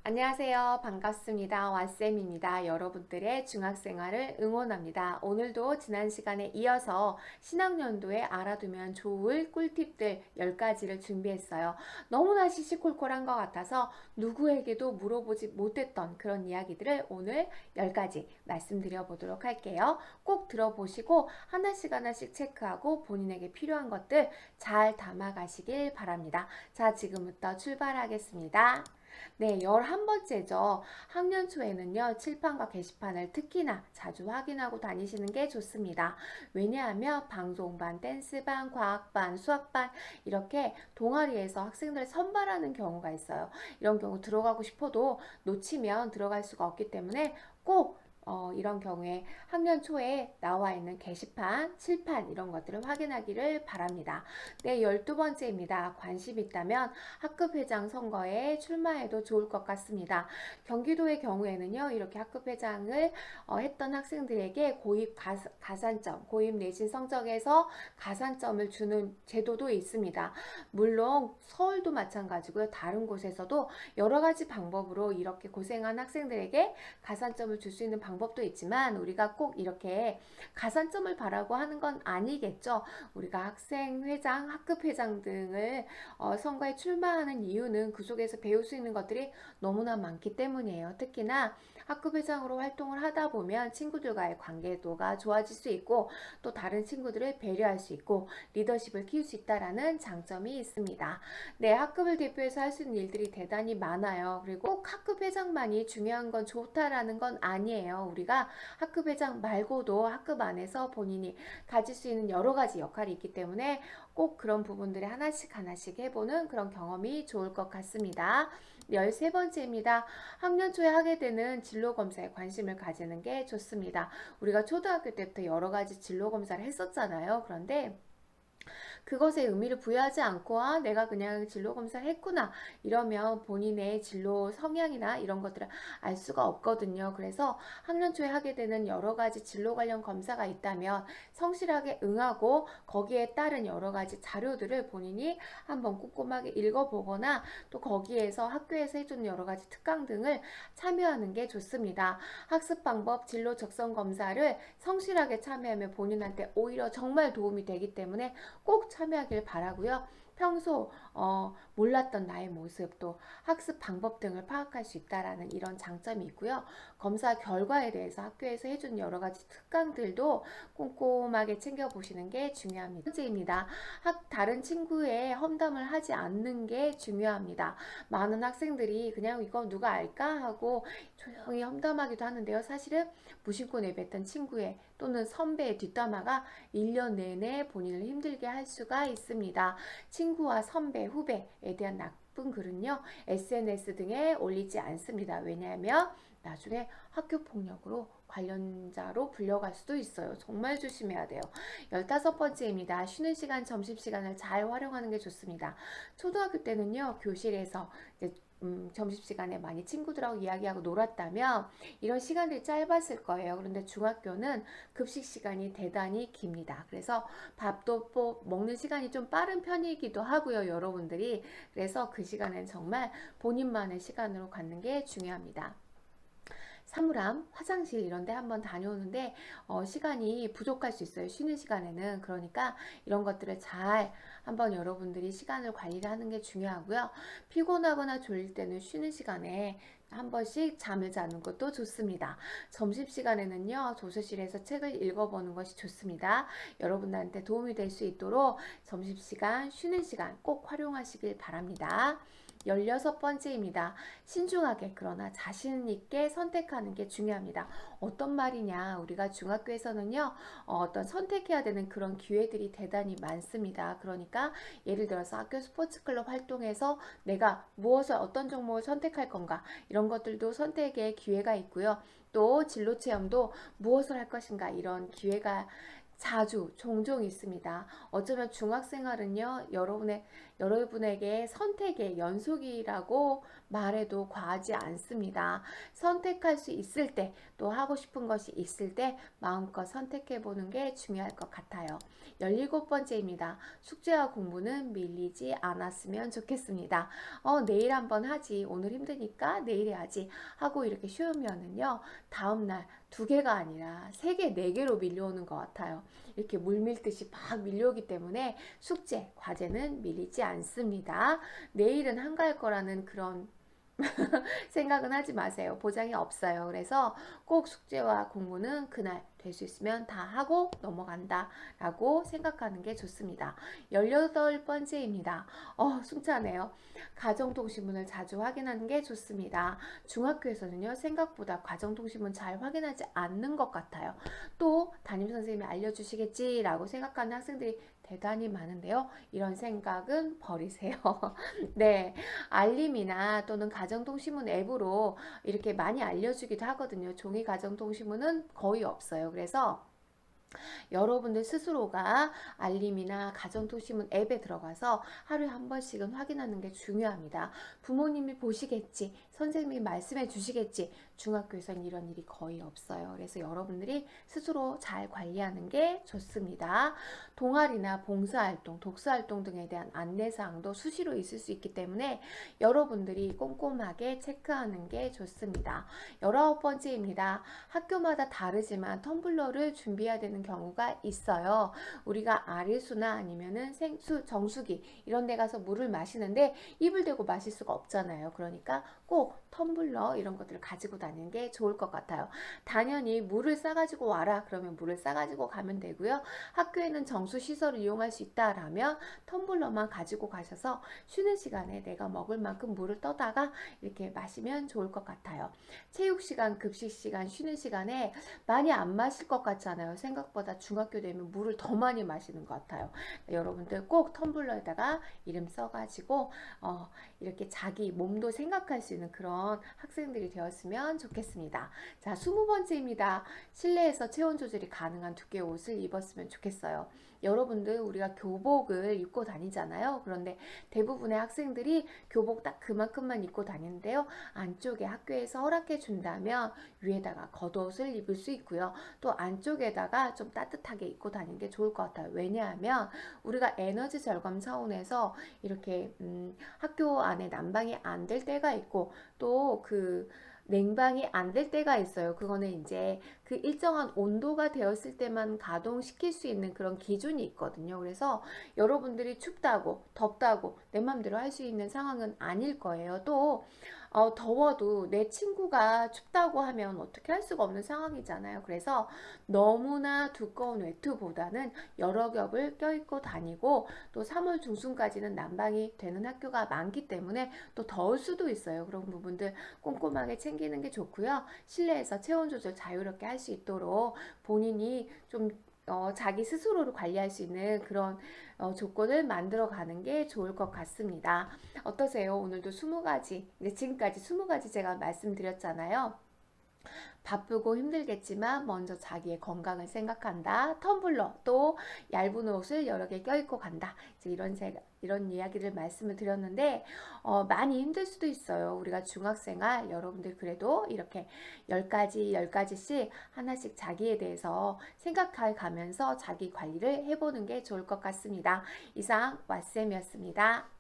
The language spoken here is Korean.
안녕하세요. 반갑습니다. 왓쌤입니다. 여러분들의 중학생활을 응원합니다. 오늘도 지난 시간에 이어서 신학년도에 알아두면 좋을 꿀팁들 10가지를 준비했어요. 너무나 시시콜콜한 것 같아서 누구에게도 물어보지 못했던 그런 이야기들을 오늘 10가지 말씀드려 보도록 할게요. 꼭 들어보시고 하나씩 체크하고 본인에게 필요한 것들 잘 담아가시길 바랍니다. 자, 지금부터 출발하겠습니다. 네, 11번째죠. 학년 초에는요, 칠판과 게시판을 특히나 자주 확인하고 다니시는 게 좋습니다. 왜냐하면 방송반, 댄스반, 과학반, 수학반 이렇게 동아리에서 학생들을 선발하는 경우가 있어요. 이런 경우 들어가고 싶어도 놓치면 들어갈 수가 없기 때문에 꼭 이런 경우에 학년 초에 나와 있는 게시판, 칠판 이런 것들을 확인하기를 바랍니다. 네, 12번째입니다. 관심 있다면 학급회장 선거에 출마해도 좋을 것 같습니다. 경기도의 경우에는요, 이렇게 학급회장을 했던 학생들에게 고입 가산점, 고입 내신 성적에서 가산점을 주는 제도도 있습니다. 물론 서울도 마찬가지고요. 다른 곳에서도 여러 가지 방법으로 이렇게 고생한 학생들에게 가산점을 줄 수 있는 방법도 있지만 우리가 꼭 이렇게 가산점을 바라고 하는 건 아니겠죠. 우리가 학생회장, 학급회장 등을 선거에 출마하는 이유는 그 속에서 배울 수 있는 것들이 너무나 많기 때문이에요. 특히나 학급회장으로 활동을 하다 보면 친구들과의 관계도가 좋아질 수 있고 또 다른 친구들을 배려할 수 있고 리더십을 키울 수 있다라는 장점이 있습니다. 네, 학급을 대표해서 할 수 있는 일들이 대단히 많아요. 그리고 꼭 학급회장만이 중요한 건 좋다라는 건 아니에요. 우리가 학급회장 말고도 학급 안에서 본인이 가질 수 있는 여러 가지 역할이 있기 때문에 꼭 그런 부분들을 하나씩 해보는 그런 경험이 좋을 것 같습니다. 13번째입니다. 학년 초에 하게 되는 진로 검사에 관심을 가지는 게 좋습니다. 우리가 초등학교 때부터 여러 가지 진로 검사를 했었잖아요. 그런데 그것에 의미를 부여하지 않고 내가 그냥 진로 검사를 했구나 이러면 본인의 진로 성향이나 이런 것들을 알 수가 없거든요. 그래서 학년 초에 하게 되는 여러 가지 진로 관련 검사가 있다면 성실하게 응하고 거기에 따른 여러 가지 자료들을 본인이 한번 꼼꼼하게 읽어보거나 또 거기에서 학교에서 해주는 여러 가지 특강 등을 참여하는 게 좋습니다. 학습 방법, 진로 적성 검사를 성실하게 참여하면 본인한테 오히려 정말 도움이 되기 때문에 꼭 참여하길 바라고요. 평소 몰랐던 나의 모습 또 학습 방법 등을 파악할 수 있다라는 이런 장점이 있고요. 검사 결과에 대해서 학교에서 해준 여러 가지 특강들도 꼼꼼하게 챙겨보시는 게 중요합니다. 번째입니다. 다른 친구의 험담을 하지 않는 게 중요합니다. 많은 학생들이 그냥 이거 누가 알까 하고 조용히 험담하기도 하는데요. 사실은 무심코 내뱉던 친구의 또는 선배의 뒷담화가 1년 내내 본인을 힘들게 할 수가 있습니다. 친구와 선배, 후배에 대한 나쁜 글은요, SNS 등에 올리지 않습니다. 왜냐하면 나중에 학교폭력으로 관련자로 불려갈 수도 있어요. 정말 조심해야 돼요. 15번째입니다. 쉬는 시간, 점심시간을 잘 활용하는 게 좋습니다. 초등학교 때는요, 교실에서 이제 점심시간에 많이 친구들하고 이야기하고 놀았다면 이런 시간들이 짧았을 거예요. 그런데 중학교는 급식 시간이 대단히 깁니다. 그래서 밥도 먹는 시간이 좀 빠른 편이기도 하고요. 여러분들이. 그래서 그 시간엔 정말 본인만의 시간으로 갖는 게 중요합니다. 사물함, 화장실 이런 데 한번 다녀오는데 시간이 부족할 수 있어요. 쉬는 시간에는. 그러니까 이런 것들을 잘 한번 여러분들이 시간을 관리를 하는 게 중요하고요. 피곤하거나 졸릴 때는 쉬는 시간에 한 번씩 잠을 자는 것도 좋습니다. 점심시간에는요, 도서실에서 책을 읽어보는 것이 좋습니다. 여러분들한테 도움이 될 수 있도록 점심시간, 쉬는 시간 꼭 활용하시길 바랍니다. 16번째입니다. 신중하게 그러나 자신 있게 선택하는 게 중요합니다. 어떤 말이냐? 우리가 중학교에서는요, 어떤 선택해야 되는 그런 기회들이 대단히 많습니다. 그러니까 예를 들어서 학교 스포츠클럽 활동에서 내가 무엇을 어떤 종목을 선택할 건가 이런 것들도 선택의 기회가 있고요. 또 진로 체험도 무엇을 할 것인가 이런 기회가 자주, 종종 있습니다. 어쩌면 중학생활은요, 여러분에게 선택의 연속이라고 말해도 과하지 않습니다. 선택할 수 있을 때, 또 하고 싶은 것이 있을 때 마음껏 선택해 보는 게 중요할 것 같아요. 17번째입니다. 숙제와 공부는 밀리지 않았으면 좋겠습니다. 내일 한번 하지. 오늘 힘드니까 내일 해야지. 하고 이렇게 쉬우면은요, 다음날 두 개가 아니라 세 개, 네 개로 밀려오는 것 같아요. 이렇게 물 밀듯이 막 밀려오기 때문에 숙제, 과제는 밀리지 않습니다. 내일은 한가할 거라는 그런 생각은 하지 마세요. 보장이 없어요. 그래서 꼭 숙제와 공부는 그날 될 수 있으면 다 하고 넘어간다 라고 생각하는 게 좋습니다. 18번째입니다. 숨차네요. 가정통신문을 자주 확인하는 게 좋습니다. 중학교에서는요, 생각보다 가정통신문 잘 확인하지 않는 것 같아요. 또 담임선생님이 알려주시겠지라고 생각하는 학생들이 대단히 많은데요. 이런 생각은 버리세요. 네, 알림이나 또는 가정통신문 앱으로 이렇게 많이 알려주기도 하거든요. 종이 가정통신문은 거의 없어요. 그래서 여러분들 스스로가 알림이나 가정통신문 앱에 들어가서 하루에 한 번씩은 확인하는 게 중요합니다. 부모님이 보시겠지, 선생님이 말씀해 주시겠지, 중학교에서는 이런 일이 거의 없어요. 그래서 여러분들이 스스로 잘 관리하는 게 좋습니다. 동아리나 봉사활동, 독서활동 등에 대한 안내사항도 수시로 있을 수 있기 때문에 여러분들이 꼼꼼하게 체크하는 게 좋습니다. 19번째입니다. 학교마다 다르지만 텀블러를 준비해야 되는 경우가 있어요. 우리가 아리수나 아니면은 생수, 정수기 이런 데 가서 물을 마시는데 입을 대고 마실 수가 없잖아요. 그러니까 꼭 텀블러 이런 것들을 가지고 다니는 게 좋을 것 같아요. 당연히 물을 싸가지고 와라 그러면 물을 싸가지고 가면 되고요. 학교에는 정수 시설을 이용할 수 있다라면 텀블러만 가지고 가셔서 쉬는 시간에 내가 먹을 만큼 물을 떠다가 이렇게 마시면 좋을 것 같아요. 체육 시간, 급식 시간, 쉬는 시간에 많이 안 마실 것 같잖아요. 생각보다 중학교 되면 물을 더 많이 마시는 것 같아요. 여러분들 꼭 텀블러에다가 이름 써가지고 이렇게 자기 몸도 생각할 수 있는 그런 학생들이 되었으면 좋겠습니다. 자, 20번째입니다. 실내에서 체온 조절이 가능한 두께의 옷을 입었으면 좋겠어요. 여러분들 우리가 교복을 입고 다니잖아요. 그런데 대부분의 학생들이 교복 딱 그만큼만 입고 다니는데요. 안쪽에 학교에서 허락해 준다면 위에다가 겉옷을 입을 수 있고요. 또 안쪽에다가 좀 따뜻하게 입고 다니는 게 좋을 것 같아요. 왜냐하면 우리가 에너지 절감 차원에서 이렇게 학교 안에 난방이 안 될 때가 있고 또 그 냉방이 안 될 때가 있어요. 그거는 이제 그 일정한 온도가 되었을 때만 가동시킬 수 있는 그런 기준이 있거든요. 그래서 여러분들이 춥다고 덥다고 내 맘대로 할 수 있는 상황은 아닐 거예요. 또 더워도 내 친구가 춥다고 하면 어떻게 할 수가 없는 상황이잖아요. 그래서 너무나 두꺼운 외투보다는 여러 겹을 껴입고 다니고 또 3월 중순까지는 난방이 되는 학교가 많기 때문에 또 더울 수도 있어요. 그런 부분들 꼼꼼하게 챙기는 게 좋고요. 실내에서 체온 조절 자유롭게 할 수 있도록 본인이 좀 자기 스스로를 관리할 수 있는 그런 조건을 만들어 가는 게 좋을 것 같습니다. 어떠세요? 오늘도 20가지, 지금까지 20가지 제가 말씀드렸잖아요. 바쁘고 힘들겠지만 먼저 자기의 건강을 생각한다. 텀블러 또 얇은 옷을 여러 개 껴입고 간다. 이제 이런 이야기를 말씀을 드렸는데 많이 힘들 수도 있어요. 우리가 중학생활 여러분들 그래도 이렇게 10가지씩 하나씩 자기에 대해서 생각해 가면서 자기 관리를 해보는 게 좋을 것 같습니다. 이상 왓쌤이었습니다.